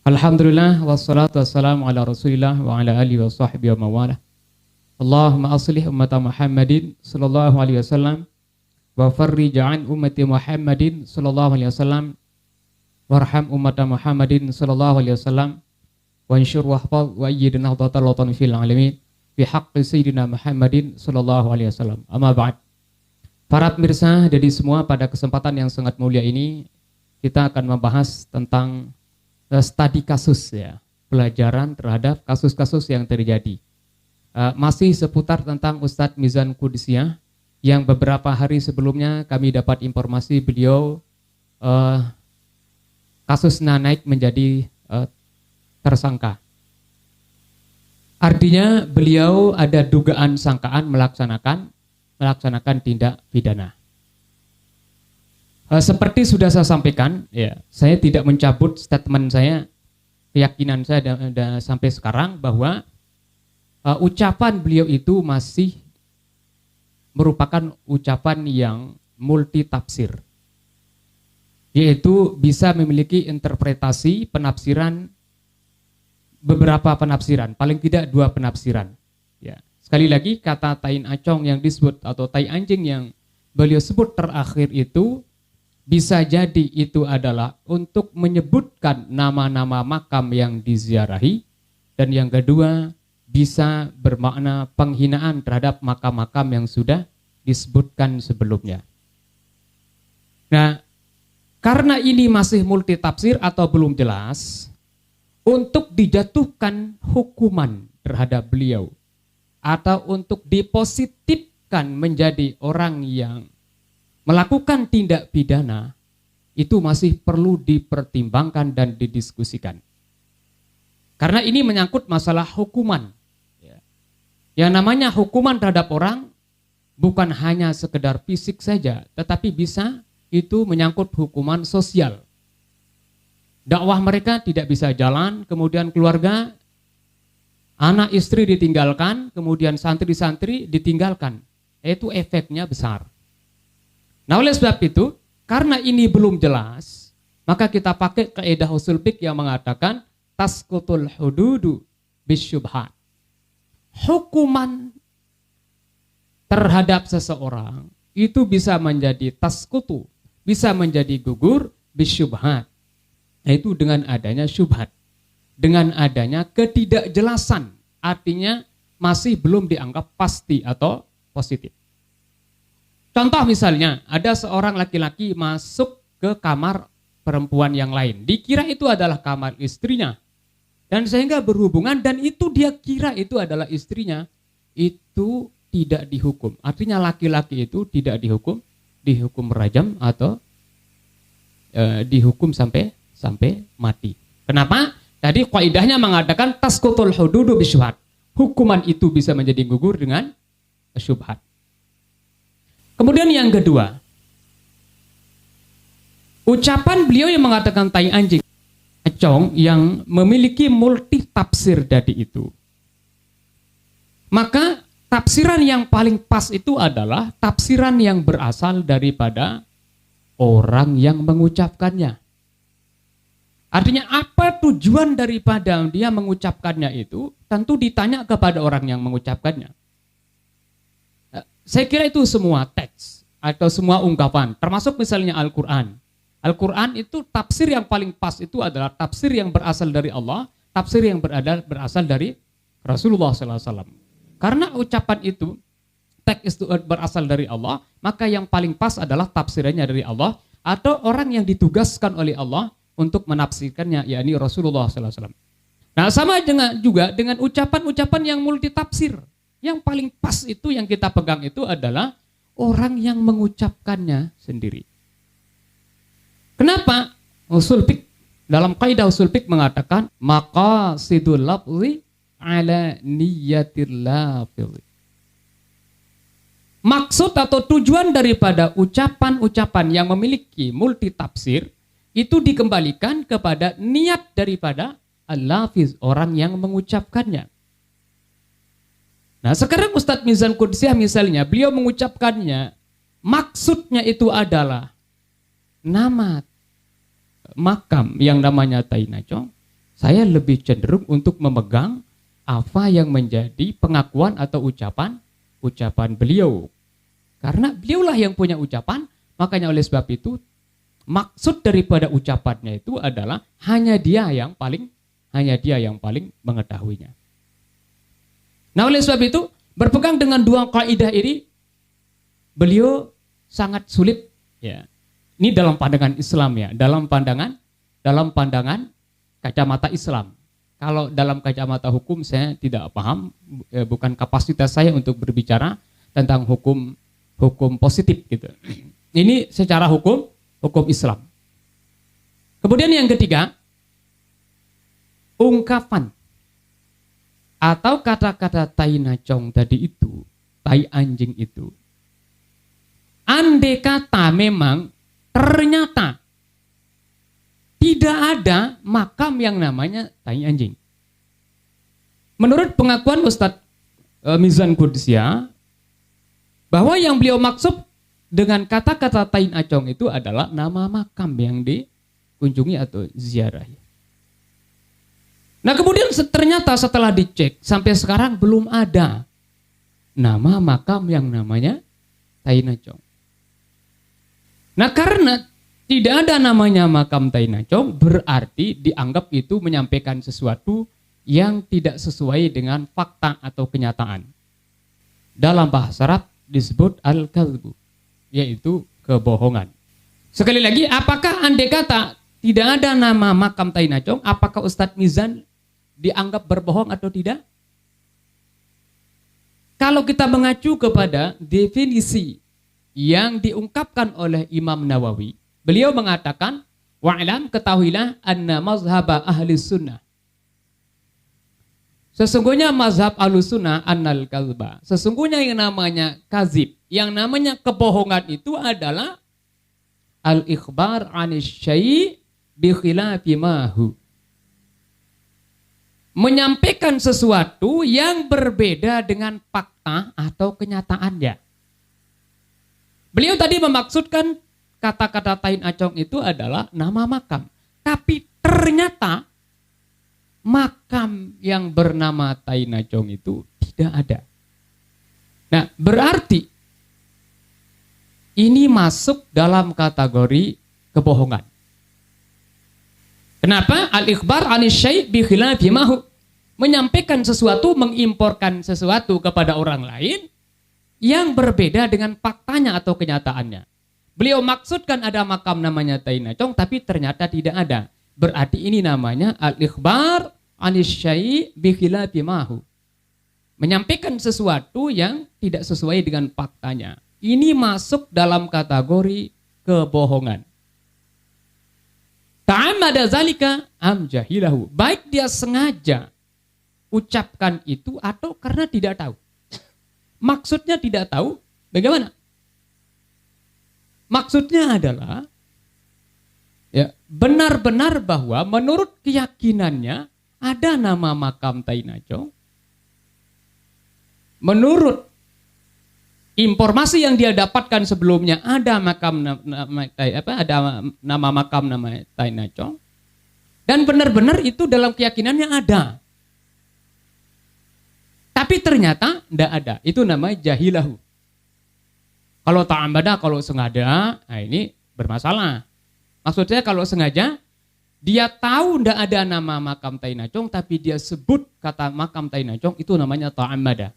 Alhamdulillah wassalatu wassalamu ala Rasulillah wa ala alihi wa sahbihi wa mawalah. Allahumma aslih ummata Muhammadin sallallahu alaihi wasallam wa farrij an ummati Muhammadin sallallahu alaihi wasallam warham ummata Muhammadin sallallahu alaihi wasallam wa ansyur wahfaz wa ayyid nahdlatal watan fil alamin bi haqqi sayyidina Muhammadin sallallahu alaihi wasallam. Amma ba'd. Para pemirsa dari semua, pada kesempatan yang sangat mulia ini kita akan membahas tentang studi kasus, ya, pelajaran terhadap kasus-kasus yang terjadi. Masih seputar tentang Ustadz Mizan Qudusiyah yang beberapa hari sebelumnya kami dapat informasi beliau kasusnya naik menjadi tersangka. Artinya beliau ada dugaan sangkaan melaksanakan tindak pidana. Seperti sudah saya sampaikan, ya, saya tidak mencabut statement saya, keyakinan saya dan sampai sekarang bahwa ucapan beliau itu masih merupakan ucapan yang multi tafsir, yaitu bisa memiliki interpretasi penafsiran, beberapa penafsiran, paling tidak 2 penafsiran. Ya. Sekali lagi, kata tain acong yang disebut atau tai anjing yang beliau sebut terakhir itu bisa jadi itu adalah untuk menyebutkan nama-nama makam yang diziarahi, dan yang kedua bisa bermakna penghinaan terhadap makam-makam yang sudah disebutkan sebelumnya. Nah, karena ini masih multitafsir atau belum jelas, untuk dijatuhkan hukuman terhadap beliau atau untuk dipositifkan menjadi orang yang melakukan tindak pidana, itu masih perlu dipertimbangkan dan didiskusikan. Karena ini menyangkut masalah hukuman. Yang namanya hukuman terhadap orang bukan hanya sekedar fisik saja, tetapi bisa itu menyangkut hukuman sosial. Dakwah mereka tidak bisa jalan, kemudian keluarga, anak istri ditinggalkan, kemudian santri-santri ditinggalkan. Itu efeknya besar. Nah, oleh sebab itu, karena ini belum jelas, maka kita pakai kaidah usul fiqh yang mengatakan tasqutul hududu bisyubhat. Hukuman terhadap seseorang itu bisa menjadi tasqutu, bisa menjadi gugur bisyubhat. Yaitu dengan adanya syubhat, dengan adanya ketidakjelasan, artinya masih belum dianggap pasti atau positif. Contoh misalnya, ada seorang laki-laki masuk ke kamar perempuan yang lain. Dikira itu adalah kamar istrinya. Dan sehingga berhubungan, dan itu dia kira itu adalah istrinya. Itu tidak dihukum. Artinya laki-laki itu tidak dihukum rajam atau dihukum sampai mati. Kenapa? Tadi kaidahnya mengatakan tasqutul hududu bisyubhat. Hukuman itu bisa menjadi gugur dengan syubhat. Kemudian yang kedua, ucapan beliau yang mengatakan tai anjing, acong, yang memiliki multi tafsir tadi itu. Maka tafsiran yang paling pas itu adalah tafsiran yang berasal daripada orang yang mengucapkannya. Artinya apa tujuan daripada dia mengucapkannya itu tentu ditanya kepada orang yang mengucapkannya. Saya kira itu semua teks atau semua ungkapan, termasuk misalnya Al-Quran. Al-Quran itu tafsir yang paling pas itu adalah tafsir yang berasal dari Allah, tafsir yang berasal dari Rasulullah SAW. Karena ucapan itu, teks itu berasal dari Allah, maka yang paling pas adalah tafsirannya dari Allah atau orang yang ditugaskan oleh Allah untuk menafsirkannya, yakni Rasulullah SAW. Nah, sama juga dengan ucapan-ucapan yang multitafsir. Yang paling pas itu yang kita pegang itu adalah orang yang mengucapkannya sendiri. Kenapa? Usul fiqh, dalam kaidah usul fiqh mengatakan maqasidul lafzi ala niyatil lafzi. Maksud atau tujuan daripada ucapan-ucapan yang memiliki multi tafsir itu dikembalikan kepada niat daripada al-lafiz, orang yang mengucapkannya. Nah, sekarang Ustadz Mizan Qudusiyah misalnya, beliau mengucapkannya, maksudnya itu adalah nama makam yang namanya Tai Nacong, Saya lebih cenderung untuk memegang apa yang menjadi pengakuan atau ucapan beliau. Karena beliaulah yang punya ucapan, makanya oleh sebab itu maksud daripada ucapannya itu adalah hanya dia yang paling mengetahuinya. Nah, oleh sebab itu berpegang dengan dua kaidah ini beliau sangat sulit ya. Ini dalam pandangan Islam ya, dalam pandangan kacamata Islam. Kalau dalam kacamata hukum saya tidak paham, bukan kapasitas saya untuk berbicara tentang hukum positif gitu. Ini secara hukum Islam. Kemudian yang ketiga, ungkapan atau kata-kata tai nacong tadi itu, tai anjing itu, andai kata memang ternyata tidak ada makam yang namanya tai anjing. Menurut pengakuan Ustadz Mizan Qudusiyah, bahwa yang beliau maksud dengan kata-kata tai acong itu adalah nama makam yang dikunjungi atau ziarahi. Nah, kemudian ternyata setelah dicek sampai sekarang belum ada nama makam yang namanya tai nacong. Nah, karena tidak ada namanya makam tai nacong, berarti dianggap itu menyampaikan sesuatu yang tidak sesuai dengan fakta atau kenyataan. Dalam bahasa Arab disebut al-kadzbu, yaitu kebohongan. Sekali lagi, apakah andai kata tidak ada nama makam tai nacong, apakah Ustadz Mizan dianggap berbohong atau tidak? Kalau kita mengacu kepada definisi yang diungkapkan oleh Imam Nawawi, beliau mengatakan, wa'lam, ketahuilah, anna mazhaba ahli sunnah. Sesungguhnya mazhab ahli sunnah annal kalba. Sesungguhnya yang namanya kazib, yang namanya kebohongan itu adalah al-ikhbar anis syai' bi khilafi mahu. Menyampaikan sesuatu yang berbeda dengan fakta atau kenyataannya. Beliau tadi memaksudkan kata-kata tain acong itu adalah nama makam. Tapi ternyata makam yang bernama tain acong itu tidak ada. Nah, berarti ini masuk dalam kategori kebohongan. Kenapa? Al-ikhbar anis syai' bi khilafi mahu. Menyampaikan sesuatu, mengimporkan sesuatu kepada orang lain yang berbeda dengan faktanya atau kenyataannya. Beliau maksudkan ada makam namanya tai nacong, tapi ternyata tidak ada. Berarti ini namanya al-ikhbar anis syai' bi khilafi mahu. Menyampaikan sesuatu yang tidak sesuai dengan faktanya. Ini masuk dalam kategori kebohongan. Ta'amada zalika am jahilahu. Baik dia sengaja ucapkan itu atau karena tidak tahu. Maksudnya tidak tahu, bagaimana? Maksudnya adalah ya, benar-benar bahwa menurut keyakinannya ada nama makam tai nacong. Menurut informasi yang dia dapatkan sebelumnya ada makam ada nama makam nama tai nacong. Dan benar-benar itu dalam keyakinannya ada. Tapi ternyata tidak ada. Itu namanya jahilahu. Kalau ta'amada, kalau sengaja, nah ini bermasalah. Maksudnya kalau sengaja, dia tahu tidak ada nama makam tai nacong, tapi dia sebut kata makam tai nacong, itu namanya ta'amada.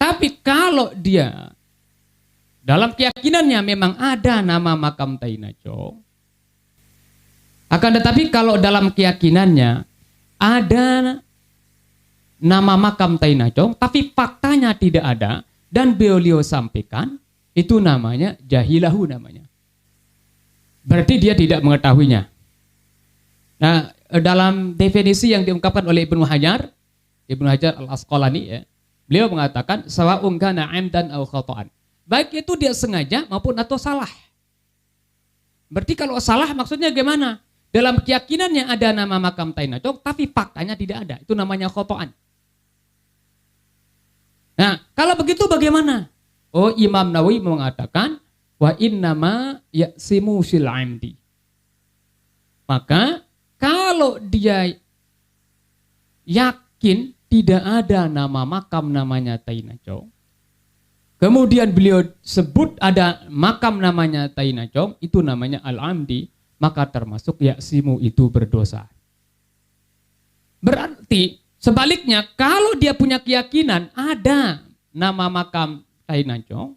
Tapi kalau dia dalam keyakinannya memang ada nama makam tai nacong, akan tetapi kalau dalam keyakinannya ada nama makam tai nacong, tapi faktanya tidak ada, dan beliau sampaikan, itu namanya jahilahu namanya. Berarti dia tidak mengetahuinya. Nah, dalam definisi yang diungkapkan oleh Ibnu Hajar al-Asqalani, ya, beliau mengatakan sawa'un kana 'amdan aw khata'an. Baik itu dia sengaja maupun atau salah. Berarti kalau salah maksudnya gimana? Dalam keyakinannya ada nama makam tai nacong, tapi faktanya tidak ada. Itu namanya khata'an. Nah, kalau begitu bagaimana? Oh, Imam Nawawi mengatakan wa innama ya'simu fil 'amdi. Maka kalau dia yakin tidak ada nama makam namanya Tainachong, kemudian beliau sebut ada makam namanya Tainachong, itu namanya al-amdi, maka termasuk yaksimu itu berdosa. Berarti sebaliknya, kalau dia punya keyakinan ada nama makam Tainachong,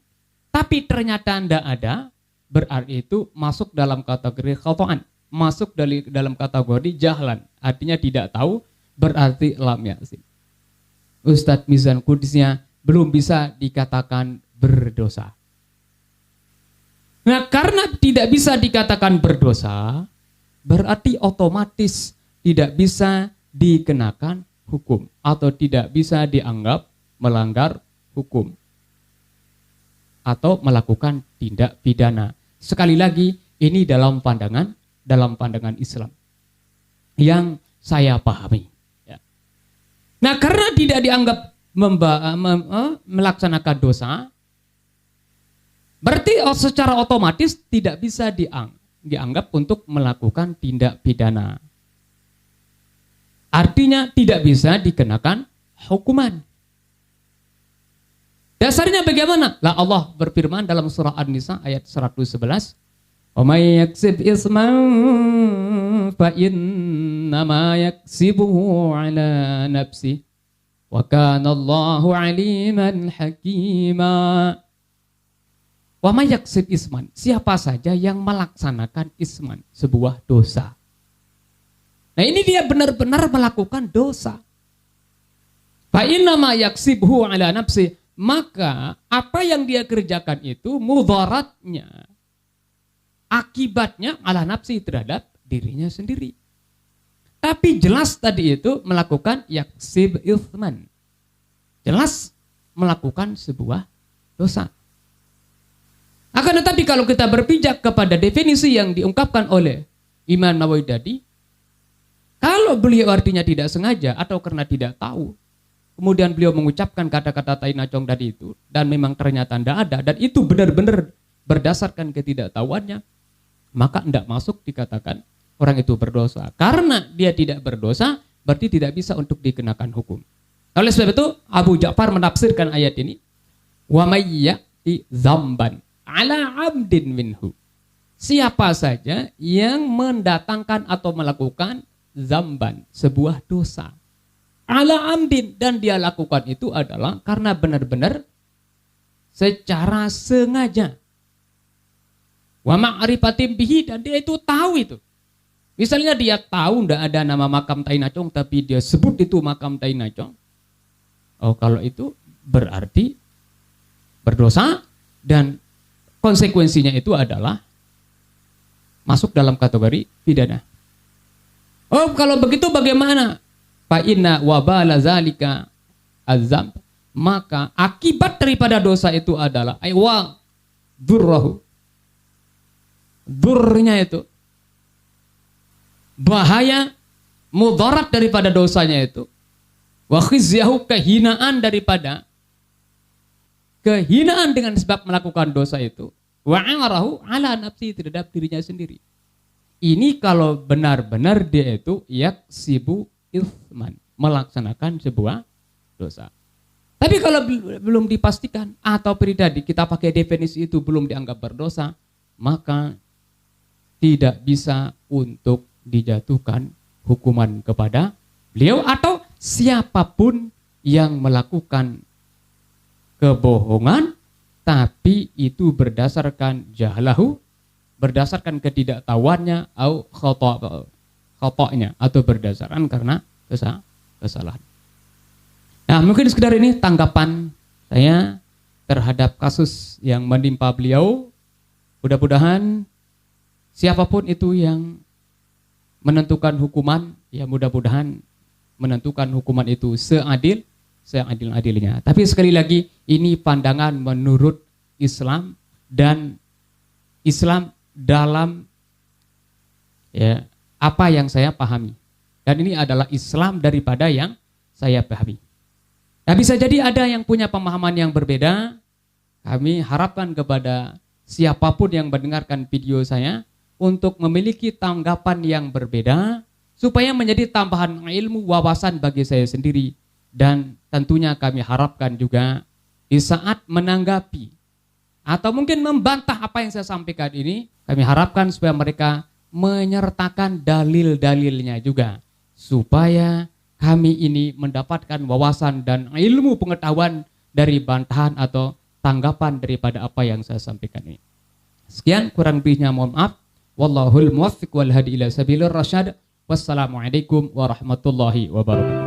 tapi ternyata tidak ada, berarti itu masuk dalam kategori khata'an, masuk dalam kategori jahlan, artinya tidak tahu, berarti lam yaksim. Ustadz Mizan Kudusnya belum bisa dikatakan berdosa. Nah, karena tidak bisa dikatakan berdosa, berarti otomatis tidak bisa dikenakan hukum atau tidak bisa dianggap melanggar hukum atau melakukan tindak pidana. Sekali lagi, ini dalam pandangan Islam yang saya pahami. Ya. Nah, karena tidak dianggap melaksanakan dosa, berarti secara otomatis tidak bisa dianggap untuk melakukan tindak pidana. Artinya tidak bisa dikenakan hukuman. Dasarnya bagaimana? Lah Allah berfirman dalam surah An-Nisa ayat 111, "Wa may yaksib isman fa innama yaksibuhu ala nafsi wa kana Allahu aliman hakima." Wa may yaksib isman, siapa saja yang melaksanakan isman, sebuah dosa. Nah, ini dia benar-benar melakukan dosa. Fa innama yaksibuhu ala nafsi, maka apa yang dia kerjakan itu mudaratnya, akibatnya ala nafsi, terhadap dirinya sendiri. Tapi jelas tadi itu melakukan yaksib ithman, jelas melakukan sebuah dosa. Akan tetapi kalau kita berpijak kepada definisi yang diungkapkan oleh Imam Nawawi tadi, kalau beliau artinya tidak sengaja atau karena tidak tahu, kemudian beliau mengucapkan kata-kata Tainachong tadi itu, dan memang ternyata tidak ada, dan itu benar-benar berdasarkan ketidaktahuannya, maka tidak masuk dikatakan orang itu berdosa. Karena dia tidak berdosa, berarti tidak bisa untuk dikenakan hukum. Oleh sebab itu, Abu Ja'far menafsirkan ayat ini, wa may ya'ti dzamban ala 'abdin minhu. Siapa saja yang mendatangkan atau melakukan dzamban, sebuah dosa, ala amdin, dan dia lakukan itu adalah karena benar-benar secara sengaja. Wa ma'rifatim bihi, dan dia itu tahu itu. Misalnya dia tahu tidak ada nama makam Tainachong, tapi dia sebut itu makam Tainachong. Oh, kalau itu berarti berdosa, dan konsekuensinya itu adalah masuk dalam kategori pidana. Oh, kalau begitu bagaimana? Fa inna wabala zalika azam, maka akibat daripada dosa itu adalah aywa durrahu, durnya itu bahaya, mudarat daripada dosanya itu, wa khizyahu, kehinaan dengan sebab melakukan dosa itu, wa arahu ala nafsi, terhadap dirinya sendiri. Ini kalau benar-benar dia itu yaksibu ithman, melaksanakan sebuah dosa. Tapi kalau belum dipastikan atau pribadi kita pakai definisi itu belum dianggap berdosa, maka tidak bisa untuk dijatuhkan hukuman kepada beliau atau siapapun yang melakukan kebohongan, tapi itu berdasarkan jahlahu, berdasarkan ketidaktahuannya, atau khotoknya, atau berdasarkan karena kesalahan. Nah, mungkin sekedar ini tanggapan saya terhadap kasus yang menimpa beliau. Mudah-mudahan siapapun itu yang menentukan hukuman, ya mudah-mudahan menentukan hukuman itu seadil-adilnya. Tapi sekali lagi, ini pandangan menurut Islam, dan Islam dalam ya apa yang saya pahami, dan ini adalah Islam daripada yang saya pahami. Nah, bisa jadi ada yang punya pemahaman yang berbeda. Kami harapkan kepada siapapun yang mendengarkan video saya untuk memiliki tanggapan yang berbeda, supaya menjadi tambahan ilmu wawasan bagi saya sendiri, dan tentunya kami harapkan juga di saat menanggapi atau mungkin membantah apa yang saya sampaikan ini, kami harapkan supaya mereka menyertakan dalil-dalilnya juga, supaya kami ini mendapatkan wawasan dan ilmu pengetahuan dari bantahan atau tanggapan daripada apa yang saya sampaikan ini. Sekian, kurang lebihnya mohon maaf. Wallahul muwaffiq wal hadi ila sabilir rasyad. Wassalamualaikum warahmatullahi wabarakatuh.